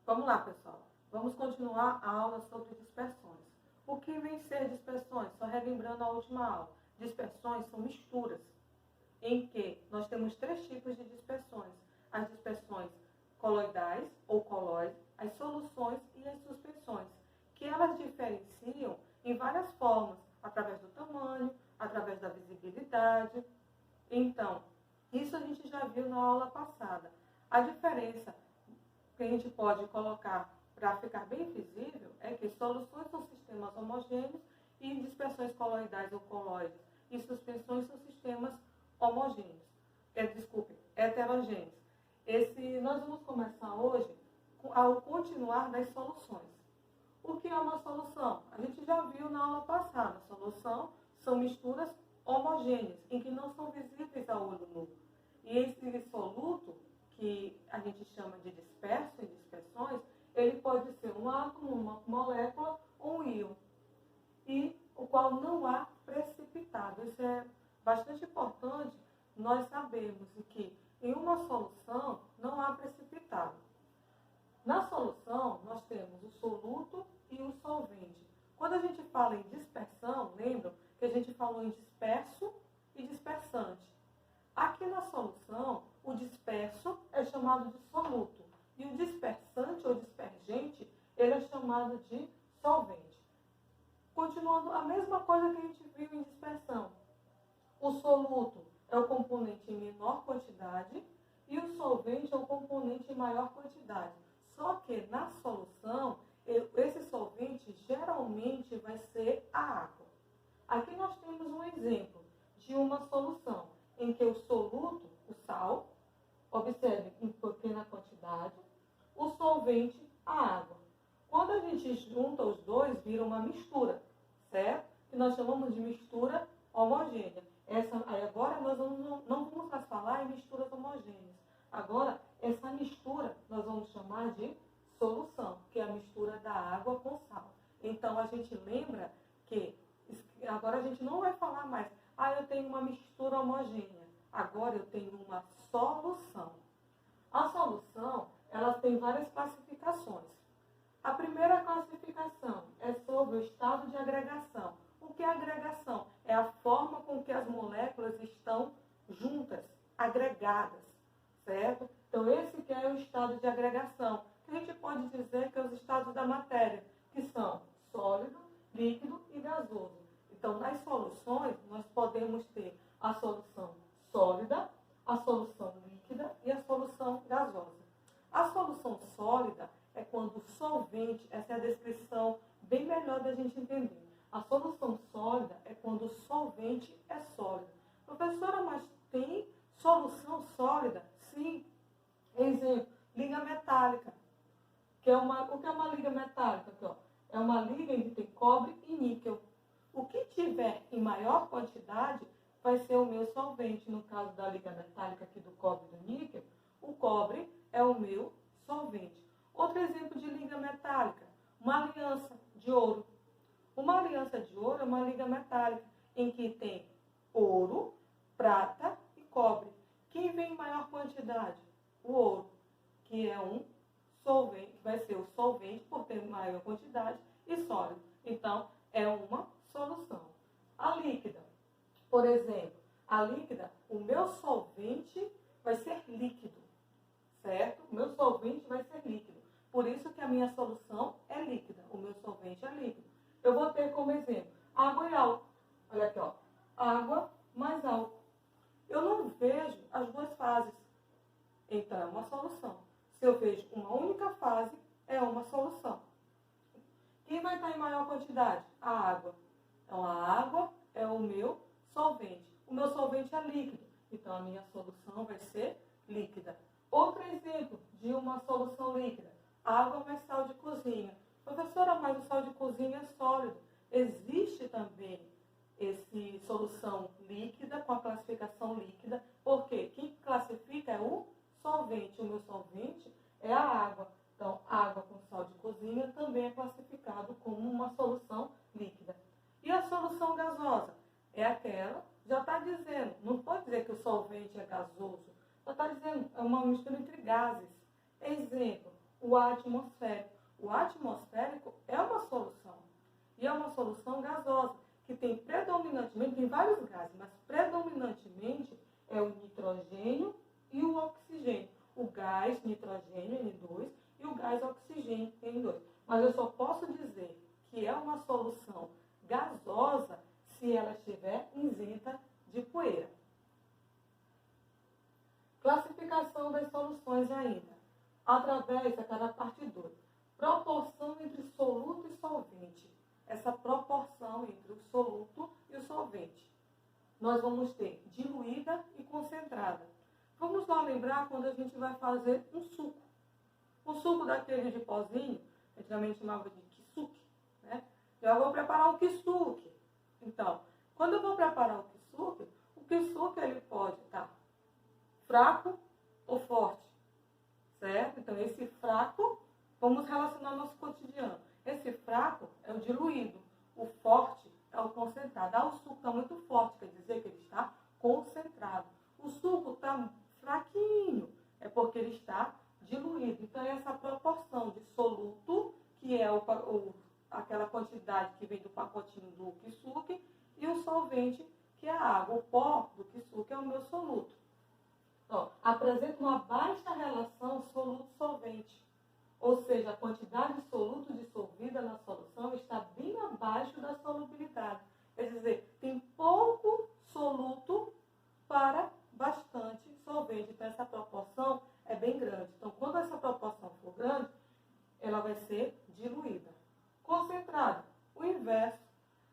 Vamos lá, pessoal. Vamos continuar a aula sobre dispersões. O que vem ser dispersões? Só relembrando a última aula. Dispersões são misturas, em que nós temos três tipos de dispersões. As dispersões coloidais ou colóides, as soluções e as suspensões, que elas diferenciam em várias formas, através do tamanho, através da visibilidade. Então, isso a gente já viu na aula passada. A diferença que a gente pode colocar para ficar bem visível é que soluções são sistemas homogêneos e dispersões coloidais ou colóides e suspensões são sistemas homogêneos. Heterogêneos. Nós vamos começar hoje ao continuar das soluções. O que é uma solução? A gente já viu na aula passada. Solução são misturas homogêneas, em que não são visíveis a olho nu. E esse soluto, que a gente chama de disperso e dispersões, ele pode ser um átomo, uma molécula ou um íon, e o qual não há precipitado. Isso é bastante importante nós sabermos que em uma solução não há precipitado. Na solução, nós temos o soluto e o solvente. Quando a gente fala em dispersão, lembram que a gente falou em disperso e dispersante. Aqui na solução, o disperso é chamado de soluto e o dispersante ou dispergente, ele é chamado de solvente. Continuando, a mesma coisa que a gente viu em dispersão. O soluto é o componente em menor quantidade e o solvente é o componente em maior quantidade. Só que na solução, esse solvente geralmente vai ser a água. Aqui nós temos um exemplo de uma solução em que o soluto, o sal, observe, em pequena quantidade, o solvente, a água. Quando a gente junta os dois, vira uma mistura, certo? Que nós chamamos de mistura homogênea. Agora nós não vamos mais falar em misturas homogêneas. Agora, essa mistura nós vamos chamar de solução, que é a mistura da água com sal. Então, a gente lembra que agora a gente não vai falar mais, eu tenho uma mistura homogênea. Agora eu tenho uma solução. A solução, ela tem várias classificações. A primeira classificação é sobre o estado de agregação. O que é agregação? É a forma com que as moléculas estão juntas, agregadas, certo? Então, esse que é o estado de agregação, que a gente pode dizer que é os estados da matéria, que são sólido, líquido e gasoso. Então, nas soluções, nós podemos ter a solução sólida, a solução líquida e a solução gasosa. A solução sólida é quando o solvente, essa é a descrição bem melhor da gente entender. A solução sólida é quando o solvente é sólido. Professora, mas tem solução sólida? Sim. Exemplo, liga metálica. O que é uma liga metálica? Aqui, ó. É uma liga em que tem cobre e níquel. O que tiver em maior quantidade vai ser o meu solvente. No caso da liga metálica aqui do cobre e do níquel, o cobre é o meu solvente. Outro exemplo de liga metálica, uma aliança de ouro. Uma aliança de ouro é uma liga metálica em que tem ouro, prata e cobre. Quem vem em maior quantidade? O ouro, que é um solvente, vai ser o solvente por ter maior quantidade e sólido. Então, é uma solução. A líquida, por exemplo, a líquida, o meu solvente vai ser líquido, certo? O meu solvente vai ser líquido. Por isso que a minha solução é líquida, o meu solvente é líquido. Eu vou ter como exemplo água e álcool. Olha aqui, ó. Água mais álcool. Eu não vejo as duas fases. Então, é uma solução. Se eu vejo uma única fase, é uma solução. Quem vai estar em maior quantidade? A água. Então, a água é o meu solvente. O meu solvente é líquido. Então, a minha solução vai ser líquida. Outro exemplo de uma solução líquida. Água mais sal de cozinha. Professora, mas o sal de cozinha é sólido. Existe também essa solução líquida com a classificação líquida. Por quê? Quem classifica é o solvente. O meu solvente é a água. Então, água com sal de cozinha também é classificado como uma solução líquida. E a solução gasosa? É aquela, já está dizendo, não pode dizer que o solvente é gasoso, já está dizendo, é uma mistura entre gases. Exemplo, o o ar atmosférico. O ar atmosférico é uma solução. E é uma solução gasosa, que tem predominantemente, tem vários gases, mas predominantemente é o nitrogênio e o oxigênio. O gás nitrogênio, N2, e o gás oxigênio, N2. Mas eu só posso dizer que é uma solução gasosa se ela estiver isenta de poeira. Classificação das soluções ainda. Através daquela parte 2. Proporção entre soluto e solvente. Essa proporção entre o soluto e o solvente. Nós vamos ter diluída e concentrada. Vamos lá lembrar quando a gente vai fazer um suco. O suco daquele de pozinho, antigamente chamava de kisuke, né? Eu vou preparar um kisuke. Então, quando eu vou preparar o kisuke ele pode estar fraco ou forte, certo? Então, esse fraco, vamos relacionar ao nosso cotidiano. Esse fraco é o diluído, o forte é o concentrado. Ah, o suco está muito forte, quer dizer que ele está concentrado. O suco está fraquinho, é porque ele está diluído. Então, é essa proporção de soluto, que é aquela quantidade que vem do pacotinho do kisuke, e o solvente, que é a água. O pó do kisuke é o meu soluto. Então, apresenta uma baixa relação soluto-solvente. Ou seja, a quantidade de soluto dissolvida na solução está bem abaixo da solubilidade. Quer dizer, tem pouco soluto para bastante solvente. Então, essa proporção é bem grande. Então, quando essa proporção for grande, ela vai ser diluída. Concentrada, o inverso,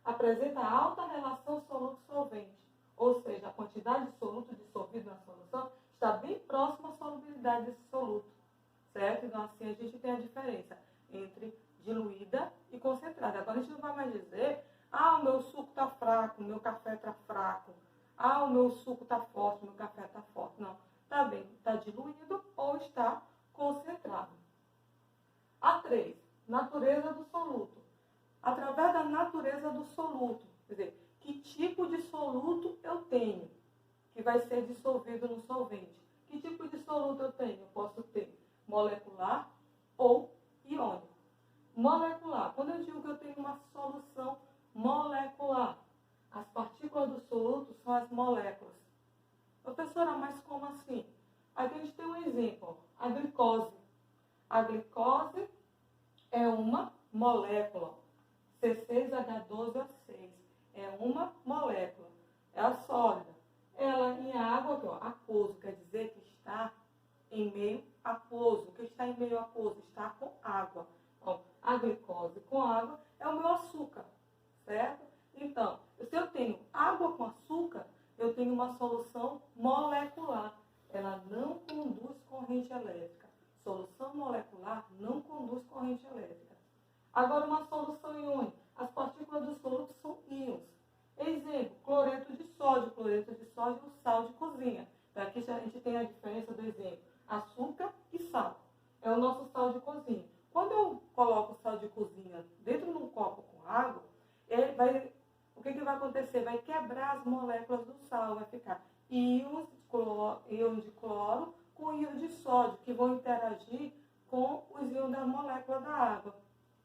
apresenta alta relação soluto-solvente. Ou seja, a quantidade de soluto dissolvido na solução está bem próxima à solubilidade desse soluto. Certo? Então, assim, a gente tem a diferença entre diluída e concentrada. Agora, a gente não vai mais dizer, o meu suco está fraco, o meu café está fraco. O meu suco está forte, o meu café está forte. Não, está bem, está diluído ou está concentrado. A 3, natureza do soluto. Através da natureza do soluto, quer dizer, que tipo de soluto eu tenho, que vai ser dissolvido no solvente. Que tipo de soluto eu tenho? Eu posso ter molecular ou iônico. Molecular. Quando eu digo que eu tenho uma solução molecular, as partículas do soluto são as moléculas. Professora, mas como assim? Aqui a gente tem um exemplo, a glicose. A glicose é uma molécula, C6H12O6. É uma molécula, é a sólida. Ela em água, aqui, aquoso, quer dizer que está em meio aquoso. O que está em meio aquoso? Está com água. Então, a glicose com água é o meu açúcar, certo? Então, se eu tenho água com açúcar, eu tenho uma solução molecular. Ela não conduz corrente elétrica. Solução molecular não conduz corrente elétrica. Agora, uma solução iônica. As partículas do soluto são íons. Exemplo, cloreto de sódio. Cloreto de sódio é o sal de cozinha. Então, aqui a gente tem a diferença do exemplo. Açúcar e sal. É o nosso sal de cozinha. Quando eu coloco o sal de cozinha dentro de um copo com água, o que vai acontecer? Vai quebrar as moléculas do sal. Vai ficar íons de cloro com íons de sódio, que vão interagir com os íons da molécula da água.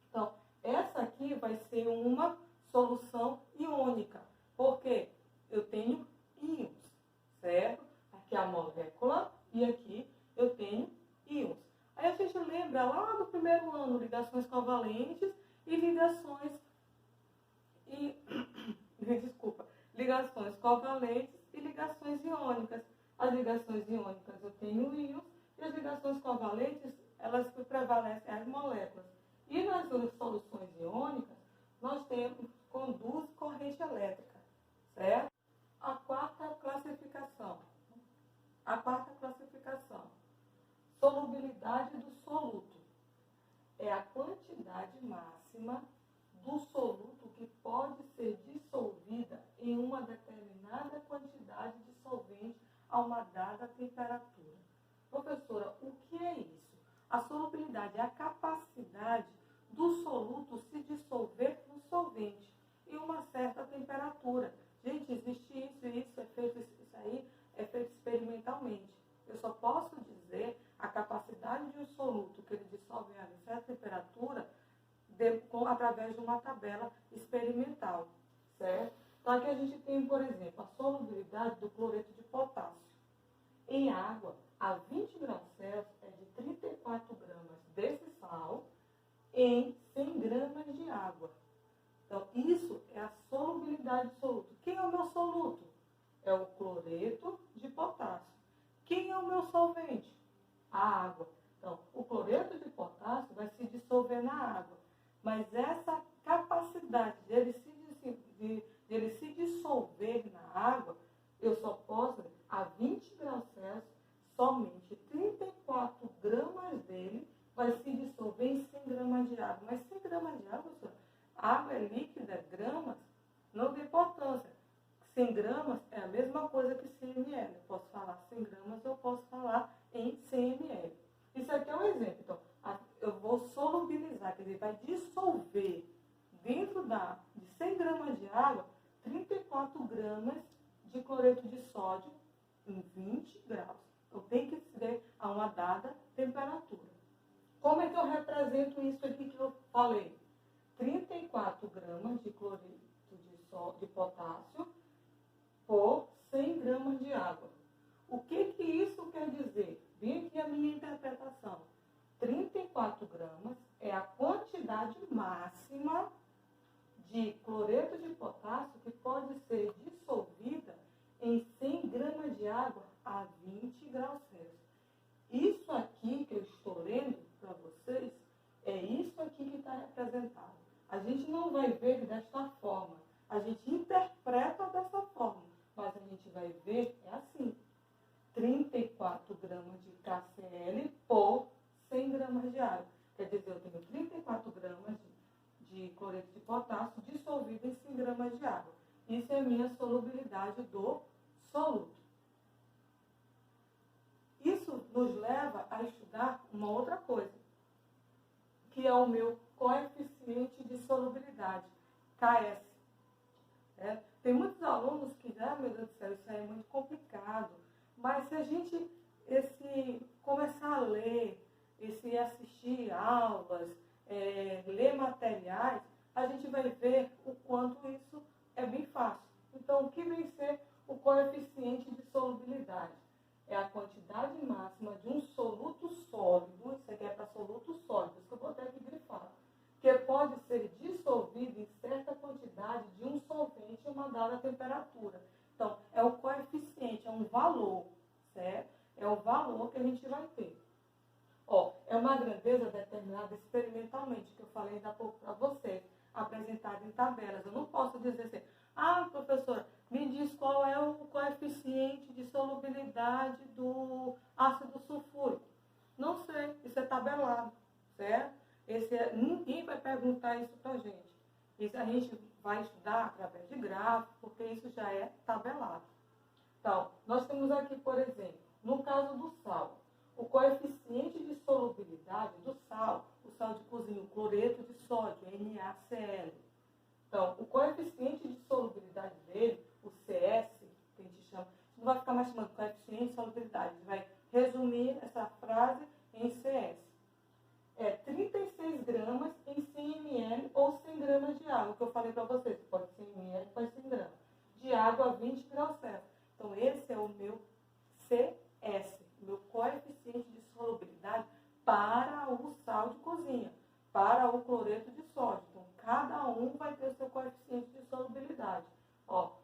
Então, essa aqui vai ser uma solução iônica. Por quê? Eu tenho íons, certo? Aqui é a molécula e aqui eu tenho íons. Aí a gente lembra lá do primeiro ano, ligações covalentes e ligações covalentes e ligações iônicas. As ligações iônicas eu tenho íons e as ligações covalentes, elas prevalecem as moléculas. E nas soluções iônicas, nós conduz corrente elétrica, certo? A quarta classificação. Solubilidade do soluto. É a quantidade máxima do soluto que pode ser dissolvida em uma determinada quantidade de solvente a uma dada temperatura. Professora, o que é isso? A solubilidade é a capacidade do soluto se dissolver no solvente em uma certa temperatura. Gente, existe isso aí é feito experimentalmente. Eu só posso dizer a capacidade de um soluto que ele dissolve através de uma tabela experimental, certo? Então, aqui a gente tem, por exemplo, a solubilidade do cloreto de potássio. Em água, a 20 graus Celsius, é de 34 gramas desse sal em 100 gramas de água. Então, isso é a solubilidade do soluto. Quem é o meu soluto? É o cloreto de potássio. Quem é o meu solvente? A água. Então, o cloreto de potássio vai se dissolver na água. Mas essa capacidade dele se dissolver na água, eu só posso, a 20 graus Celsius, somente 34 gramas dele vai se dissolver em 100 gramas de água. Mas 100 gramas de água, senhor, água é líquida, gramas, não tem importância. 100 gramas é a mesma coisa que 100 ml. Eu posso falar 100 gramas, eu posso falar em 100 ml. Isso aqui é um exemplo. Então, eu vou solubilizar, quer dizer, vai dissolver dentro de 100 gramas de água, 34 gramas de cloreto de sódio em 20 graus. Então, tem que ser a uma dada temperatura. Como é que eu represento isso aqui que eu falei? 34 gramas de cloreto de potássio por 100 gramas de água. O que isso quer dizer? Vem aqui a minha interpretação. 34 gramas é a quantidade máxima de cloreto de potássio que pode ser dissolvida em 100 gramas de água a 20 graus Celsius. Isso aqui que eu estou lendo para vocês, é isso aqui que está representado. A gente não vai ver desta forma, a gente interpreta dessa forma, mas a gente vai ver é assim. 34 gramas de KCl por 100 gramas de água. Quer dizer, eu tenho 34 gramas de cloreto de potássio dissolvido em 100 gramas de água. Isso é a minha solubilidade do soluto. Isso nos leva a estudar uma outra coisa, que é o meu coeficiente de solubilidade, KS. Tem muitos alunos que dizem, meu Deus do céu, isso aí é muito complicado. Mas se a gente começar a ler, assistir aulas, ler materiais, a gente vai ver o quanto isso é bem fácil. Então, o que vem ser o coeficiente de solubilidade? É a quantidade máxima de um soluto sólido, isso aqui é para soluto sólido, isso que eu vou ter aqui grifado, que pode ser dissolvido em certa quantidade de um solvente em uma dada temperatura. Então, é o coeficiente, é um valor, certo? É o valor que a gente vai ter. É uma grandeza determinada experimentalmente, que eu falei ainda há pouco para vocês, apresentada em tabelas. Eu não posso dizer assim, professora, me diz qual é o coeficiente de solubilidade do ácido sulfúrico. Não sei, isso é tabelado, certo? Ninguém vai perguntar isso para a gente. Isso a gente vai estudar através de gráficos, porque isso já é tabelado. Então, nós temos aqui, por exemplo, no caso do sal, o coeficiente de solubilidade do sal, o sal de cozinha, o cloreto de sódio, NaCl. Então, o coeficiente de solubilidade dele, o CS, que a gente chama, não vai ficar mais chamando coeficiente de solubilidade, a gente vai resumir essa frase em CS. É 36 gramas em 100 ml ou 100 gramas de água, que eu falei para vocês, pode ser 100 ml, pode ser 100 gramas, de água a 20 graus Celsius. Então, esse é o meu CS, meu coeficiente de solubilidade para o sal de cozinha, para o cloreto de sódio. Então, cada um vai ter o seu coeficiente de solubilidade.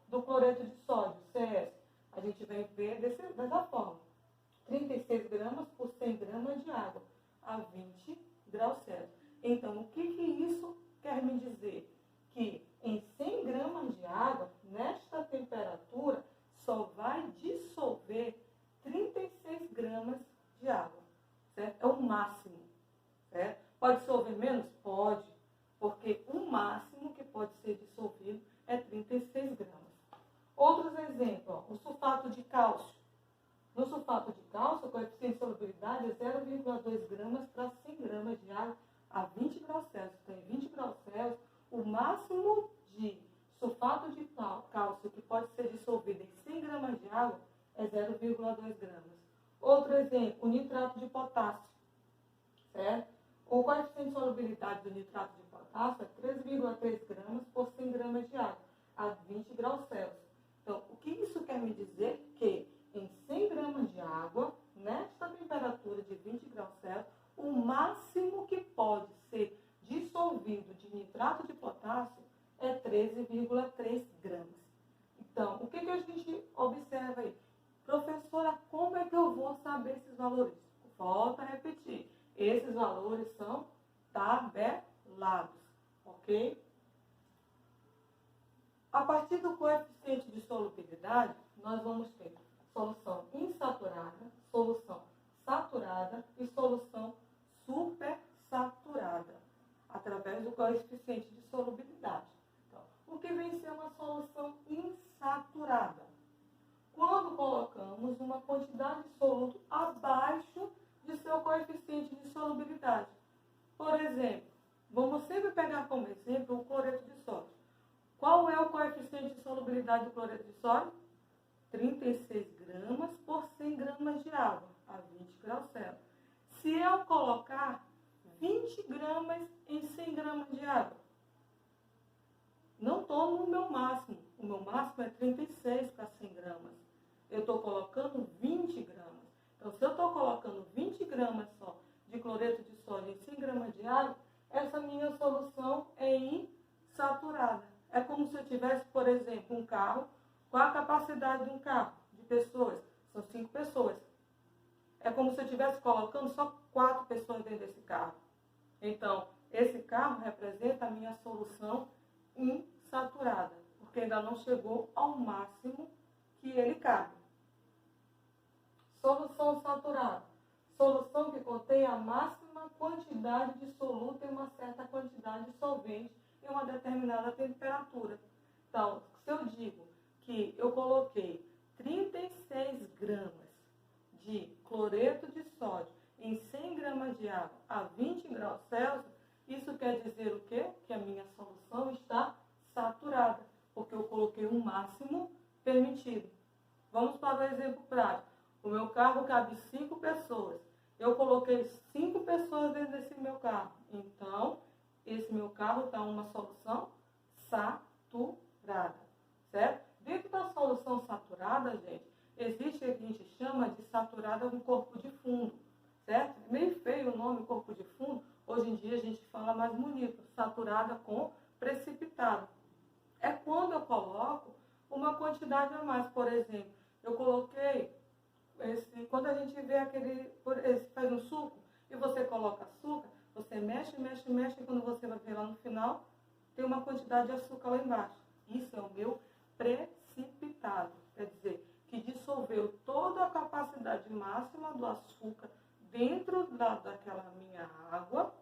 Do cloreto de sódio, CS, a gente vai ver dessa forma. 36 gramas por 100 gramas de água a 20 graus Celsius. Então, o que isso quer me dizer? Que em 100 gramas de água, nesta temperatura, só vai dissolver 36 gramas de água. Certo? É o máximo. Certo? Pode dissolver menos? Pode. Porque o máximo que pode ser dissolvido é 36 gramas. Outros exemplos, o sulfato de cálcio. No sulfato de cálcio, o coeficiente de solubilidade é 0,2 gramas para 100 gramas de água a 20 graus Celsius. Então, em 20 graus Celsius, o máximo de sulfato de cálcio que pode ser dissolvido em 100 gramas de água é 0,2 gramas. Outro exemplo, o nitrato de potássio. Certo? O coeficiente de solubilidade do nitrato de potássio é 3,3 gramas por 100 gramas de água, a 20 graus Celsius. Então, o que isso quer me dizer? Que em 100 gramas de água, nesta temperatura de 20 graus Celsius, o máximo que pode ser dissolvido de nitrato de potássio é 13,3 gramas. Então, o que a gente observa aí? Professora, como é que eu vou saber esses valores? Volto a repetir. Esses valores são tabelados, ok? A partir do coeficiente de solubilidade, nós vamos ter solução insaturada, solução saturada e solução supersaturada, através do coeficiente de solubilidade. Então, o que vem ser uma solução insaturada? Quando colocamos uma quantidade de soluto abaixo de seu coeficiente de solubilidade. Por exemplo, vamos sempre pegar como exemplo o cloreto de sódio. Qual é o coeficiente de solubilidade do cloreto de sódio? 36 gramas por 100 gramas de água, a 20 graus Celsius. Se eu colocar 20 gramas em 100 gramas de água, não estou no meu máximo. O meu máximo é 36 para 100 gramas. Eu estou colocando 20 gramas. Então, se eu estou colocando 20 gramas só de cloreto de sódio em 100 gramas de água, essa minha solução é insaturada. É como se eu tivesse, por exemplo, um carro com a capacidade de um carro de pessoas. São 5 pessoas. É como se eu estivesse colocando só 4 pessoas dentro desse carro. Então, esse carro representa a minha solução insaturada, porque ainda não chegou ao máximo que ele cabe. Solução saturada. Solução que contém a máxima quantidade de soluto em uma certa quantidade de solvente em uma determinada temperatura. Então, se eu digo que eu coloquei 36 gramas de cloreto de sódio em 100 gramas de água a 20 graus Celsius, isso quer dizer o quê? Que a minha solução está saturada, porque eu coloquei o máximo permitido. Vamos para o exemplo prático. O meu carro cabe 5 pessoas. Eu coloquei 5 pessoas dentro desse meu carro. Então, esse meu carro está uma solução saturada, certo? Dentro da solução saturada, gente, existe o que a gente chama de saturada com corpo de fundo, certo? Meio feio o nome corpo de fundo. Hoje em dia a gente fala mais bonito, saturada com precipitado. É quando eu coloco uma quantidade a mais. Por exemplo, eu coloquei, quando a gente vê faz um suco e você coloca açúcar, você mexe, mexe, mexe, e quando você vai ver lá no final, tem uma quantidade de açúcar lá embaixo. Isso é o meu precipitado. Quer dizer, que dissolveu toda a capacidade máxima do açúcar dentro daquela minha água,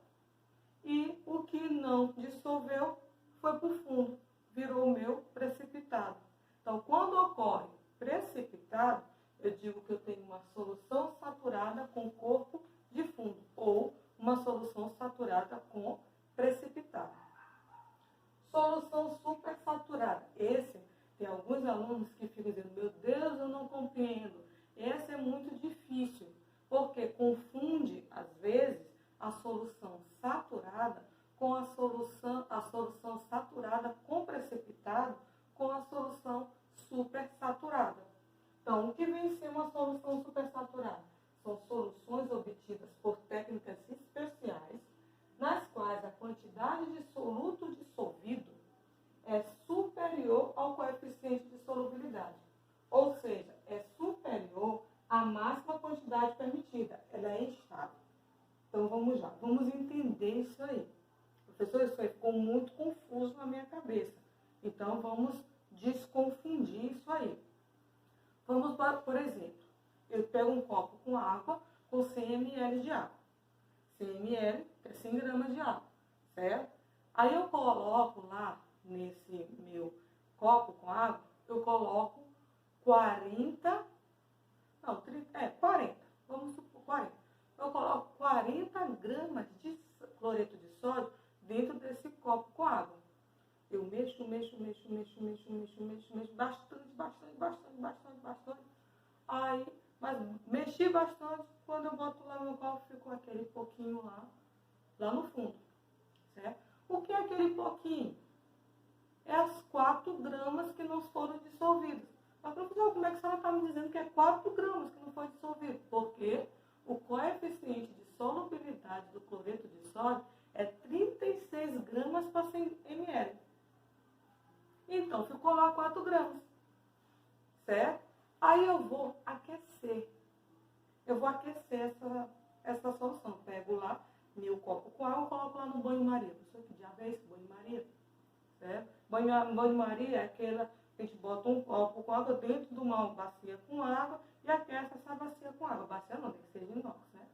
e o que não dissolveu foi para o fundo, virou o meu precipitado. Então, quando ocorre precipitado, eu digo que eu tenho uma solução saturada com corpo de fundo, ou uma solução saturada com precipitado. Solução supersaturada. Tem alguns alunos que ficam dizendo, meu Deus, eu não compreendo. Essa é muito difícil, porque confunde, às vezes, a solução saturada com a solução saturada com precipitado com a solução supersaturada. Então, o que vem ser uma solução supersaturada? São soluções obtidas por técnicas especiais, nas quais a quantidade de soluto dissolvido é superior ao coeficiente de solubilidade. Ou seja, é superior à máxima quantidade permitida. Ela é instável. Então, vamos lá. Vamos entender isso aí. Professor, isso aí ficou muito confuso na minha cabeça. Então, vamos desconfundir isso aí. Vamos, por exemplo, eu pego um copo com água com 100 ml de água. 100 ml é 100 gramas de água, certo? Aí eu coloco lá, nesse meu copo com água, eu coloco 40, vamos supor 40. Eu coloco 40 gramas de cloreto de sódio dentro desse copo com água. Eu mexo, bastante. Aí, mas mexi bastante, quando eu boto lá no copo, ficou aquele pouquinho lá. lá no fundo, certo? O que é aquele pouquinho? É as 4 gramas que não foram dissolvidas. Mas, professor, como é que a senhora está me dizendo que é 4 gramas que não foi dissolvido? Porque o coeficiente de solubilidade do cloreto de sódio é 36 gramas para 100 ml. Então, ficou lá 4 gramas, certo? Aí eu vou aquecer. Eu vou aquecer essa solução. Pego lá 1000 copos com água e coloco lá no banho-maria. Professor, que diabo é esse banho-maria? Certo? Banho-maria é aquela que a gente bota um copo com água dentro de uma bacia com água e aquece essa bacia com água. Bacia não, tem que ser de inox, né?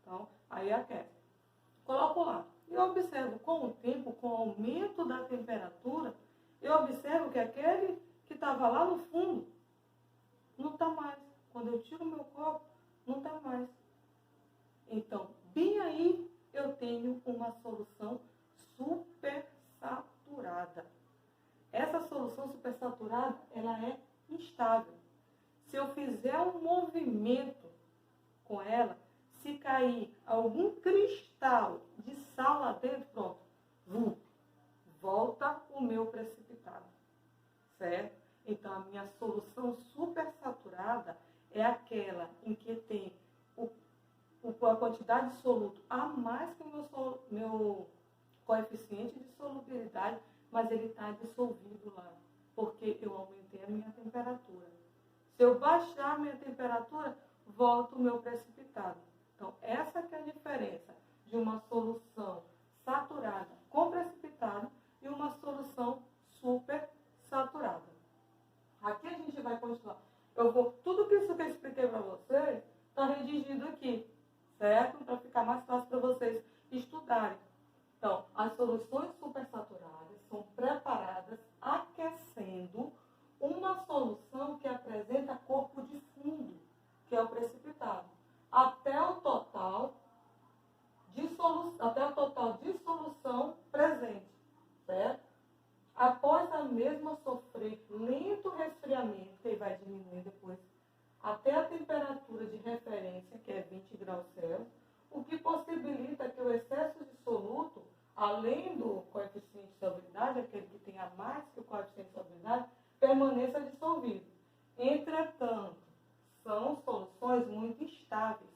Então, aí aquece. Coloco lá. E eu observo com o tempo, com o aumento da temperatura, eu observo que aquele que estava lá no fundo não está mais. Quando eu tiro o meu copo, não está mais. Então, bem aí eu tenho uma solução supersaturada. Essa solução supersaturada, ela é instável. Se eu fizer um movimento com ela, se cair algum cristal de sal lá dentro, pronto, volta o meu precipitado, certo? Então, a minha solução supersaturada é aquela em que tem a quantidade de soluto a mais que o meu coeficiente de solubilidade, mas ele está dissolvido lá, porque eu aumentei a minha temperatura. Se eu baixar a minha temperatura, volta o meu precipitado. Então, essa que é a diferença de uma solução saturada com precipitado e uma solução super saturada. Aqui a gente vai continuar. Tudo isso que eu expliquei para vocês está redigido aqui, certo? Para ficar mais fácil para vocês estudarem. Então, as soluções supersaturadas são preparadas aquecendo uma solução que apresenta corpo de fundo, que é o precipitado, até o total de solução presente, certo? Após a mesma sofrer lento resfriamento, que vai diminuir depois, até a temperatura de referência, que é 20 graus Celsius, o que possibilita que o excesso de soluto, além do coeficiente de solubilidade, aquele que tenha mais que o coeficiente de solubilidade, permaneça dissolvido. Entretanto, são soluções muito instáveis,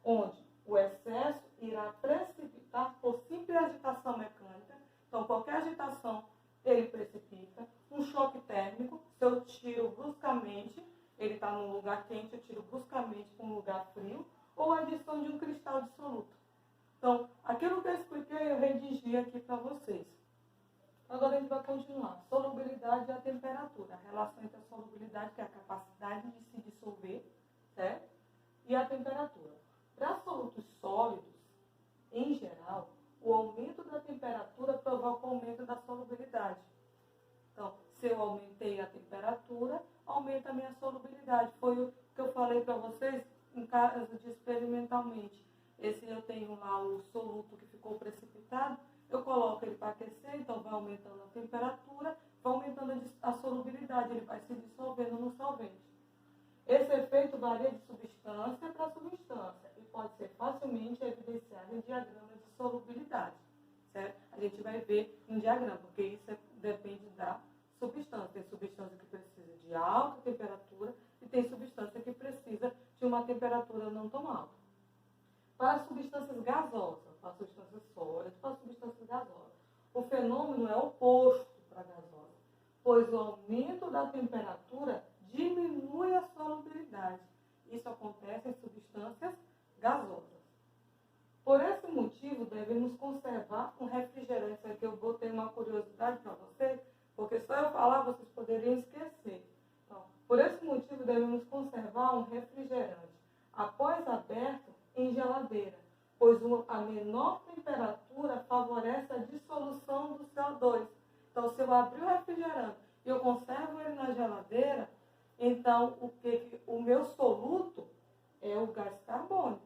onde o excesso irá precipitar por simples agitação mecânica. Então, qualquer agitação, ele precipita. Um choque térmico, se eu tiro bruscamente, ele está num lugar quente, eu tiro bruscamente para um lugar frio, ou a adição de um cristal dissoluto. Então, aquilo que eu expliquei, eu redigi aqui para vocês. Agora a gente vai continuar. Solubilidade e a temperatura. A relação entre a solubilidade, que é a capacidade de se dissolver, certo? E a temperatura. Para solutos sólidos, em geral, o aumento da temperatura provoca o aumento da solubilidade. Então, se eu aumentei a temperatura, aumenta a minha solubilidade. Foi o que eu falei para vocês em caso de experimentalmente. Esse eu tenho lá o soluto que ficou precipitado, eu coloco ele para aquecer, então vai aumentando a temperatura, vai aumentando a solubilidade, ele vai se dissolvendo no solvente. Esse efeito varia de substância para substância e pode ser facilmente evidenciado em diagrama de solubilidade, certo? A gente vai ver em diagrama, porque isso depende da substância. Tem substância que precisa de alta temperatura e tem substância que precisa de uma temperatura não tão alta. Para substâncias gasosas, para substâncias sólidas, para substâncias gasosas, o fenômeno é oposto para a gasosa, pois o aumento da temperatura diminui a solubilidade. Isso acontece em substâncias gasosas. Por esse motivo, devemos conservar um refrigerante. Aqui eu botei uma curiosidade para vocês, porque só eu falar vocês poderiam esquecer. Então, por esse motivo, devemos conservar um refrigerante após aberto em geladeira, pois a menor temperatura favorece a dissolução do CO2. Então, se eu abrir o refrigerante e eu conservo ele na geladeira, então o meu soluto é o gás carbônico,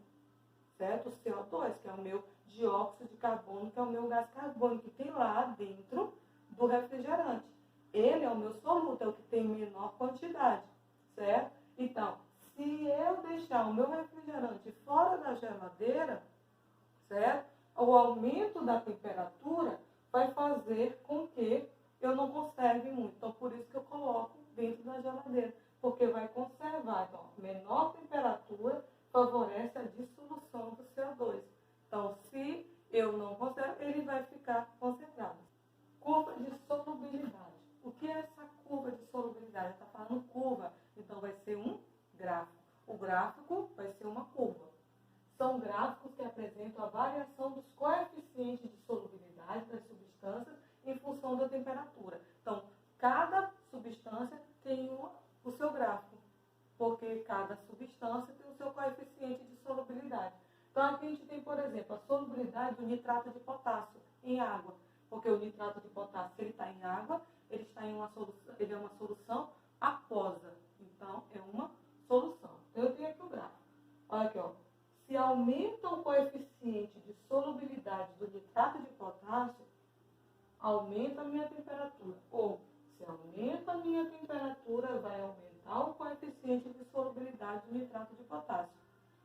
certo? O CO2, que é o meu dióxido de carbono, que é o meu gás carbônico, que tem lá dentro do refrigerante. Ele é o meu soluto, é o que tem menor quantidade, certo? Então, se eu deixar o meu refrigerante fora da geladeira, certo? o aumento da temperatura vai fazer com que eu não conserve muito. Então, por isso que eu coloco dentro da geladeira, porque vai conservar. Então, menor temperatura favorece a dissolução do CO2. Então, se eu não conservo, ele vai ficar concentrado. Curva de solubilidade. O que é essa curva de solubilidade? Está falando curva, então vai ser um gráfico. O gráfico vai ser uma curva. São gráficos que apresentam a variação dos coeficientes de solubilidade das substâncias em função da temperatura. Então, cada substância tem o seu gráfico, porque cada substância tem o seu coeficiente de solubilidade. Então, aqui a gente tem, por exemplo, a solubilidade do nitrato de potássio em água, porque o nitrato de potássio, se ele está em água, ele é uma solução aquosa. Então, é uma solução. Então, eu tenho aqui o gráfico. Olha aqui, ó. Se aumenta o coeficiente de solubilidade do nitrato de potássio, aumenta a minha temperatura. Ou, se aumenta a minha temperatura, vai aumentar o coeficiente de solubilidade do nitrato de potássio.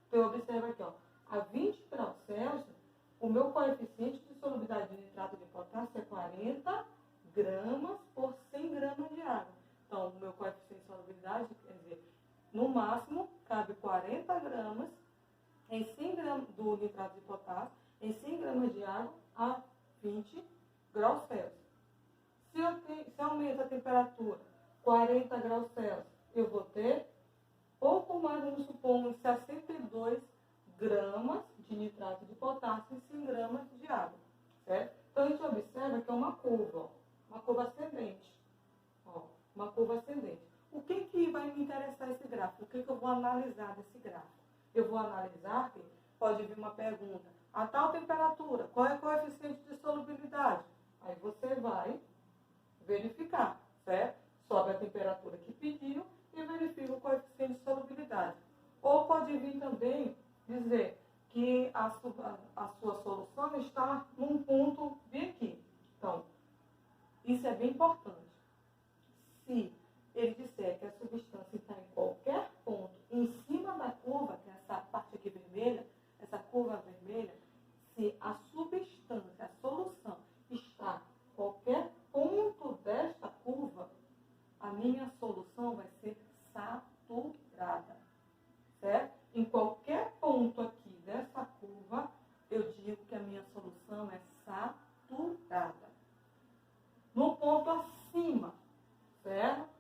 Então, observa aqui, ó, a 20 graus Celsius, o meu coeficiente de solubilidade de nitrato de potássio é 40 gramas por 100 gramas de água. Então, o meu coeficiente de solubilidade, quer dizer, no máximo, cabe 40 gramas em 100 gramas do nitrato de potássio, em 100 gramas de água a 20 graus Celsius. Se aumenta a temperatura 40 graus Celsius, eu vou ter pouco mais, vamos supor, uns 62 gramas de nitrato de potássio em 100 gramas de água, certo? Então, a gente observa que é uma curva, ó, uma curva ascendente. Ó, uma curva ascendente. O que vai me interessar esse gráfico? O que eu vou analisar desse gráfico? Eu vou analisar, que pode vir uma pergunta, a tal temperatura, qual é o coeficiente de solubilidade? Aí você vai verificar, certo? Sobe a temperatura que pediu e verifica o coeficiente de solubilidade. Ou pode vir também dizer que a sua solução está num ponto bem aqui. Então, isso é bem importante. Se ele disser que a substância está em qualquer ponto em cima da curva, que é essa parte aqui vermelha, essa curva vermelha, se a substância, a solução, está em qualquer ponto desta curva, a minha solução vai ser saturada, certo? Em qualquer ponto aqui dessa curva, eu digo que a minha solução é saturada. No ponto acima, certo?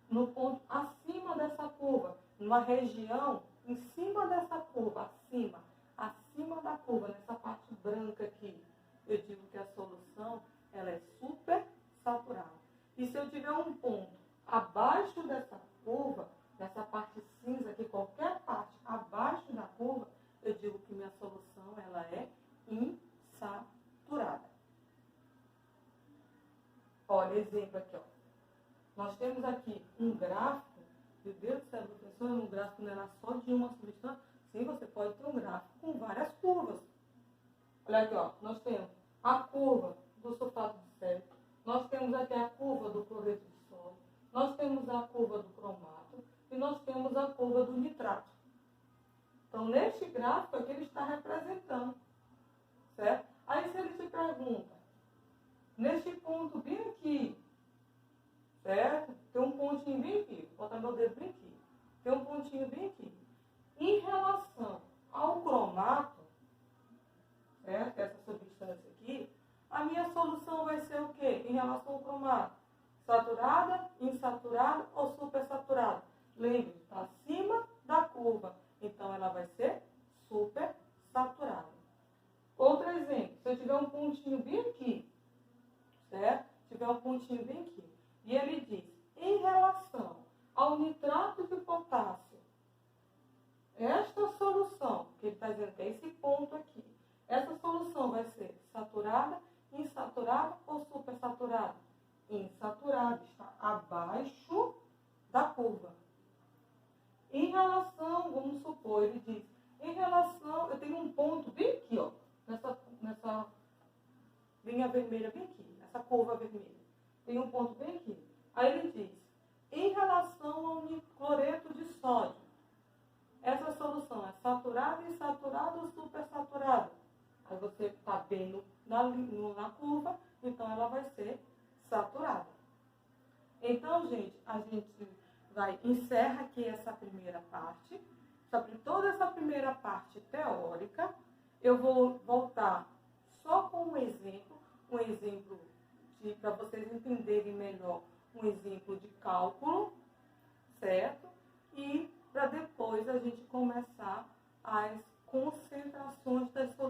No ponto acima dessa curva, numa região em cima dessa curva, acima da curva, nessa parte branca aqui, eu digo que a solução ela é super saturada. E se eu tiver um ponto abaixo dessa curva, nessa parte cinza aqui, qualquer parte abaixo da curva, eu digo que minha solução ela é insaturada. Olha, exemplo aqui, ó. Nós temos aqui um gráfico, meu Deus do céu, professor, um gráfico não era só de uma substância. Sim, você pode ter um gráfico com várias curvas. Olha aqui, ó, nós temos a curva do sulfato de sódio, nós temos aqui a curva do cloreto de sódio, nós temos a curva do cromato e nós temos a curva do nitrato. Então, neste gráfico aqui ele está representando, certo? Aí, se ele te pergunta, neste ponto bem aqui, certo? Tem um pontinho bem aqui, vou botar meu dedo bem aqui. Tem um pontinho bem aqui. Em relação ao cromato, certo? Essa substância aqui, a minha solução vai ser o quê? Em relação ao cromato? Saturada, insaturada ou supersaturada? Lembre, está acima da curva. Então, ela vai ser supersaturada. Outro exemplo, se eu tiver um pontinho bem aqui, certo? Se tiver um pontinho bem aqui. E ele diz, em relação ao nitrato de potássio, esta solução, que ele está dizendo que é esse ponto aqui, essa solução vai ser saturada, insaturada ou supersaturada? Insaturada, está abaixo da curva. Em relação, vamos supor, ele diz, em relação, eu tenho um ponto bem aqui, ó, nessa linha vermelha bem aqui, nessa curva vermelha. Tem um ponto bem aqui. Aí ele diz, em relação ao cloreto de sódio, essa solução é saturada, insaturada ou supersaturada? Aí você está vendo na curva, então ela vai ser saturada. Então, gente, a gente encerra aqui essa primeira parte. Sobre toda essa primeira parte teórica, eu vou voltar só com um exemplo para vocês entenderem melhor, um exemplo de cálculo, certo? E para depois a gente começar as concentrações das soluções.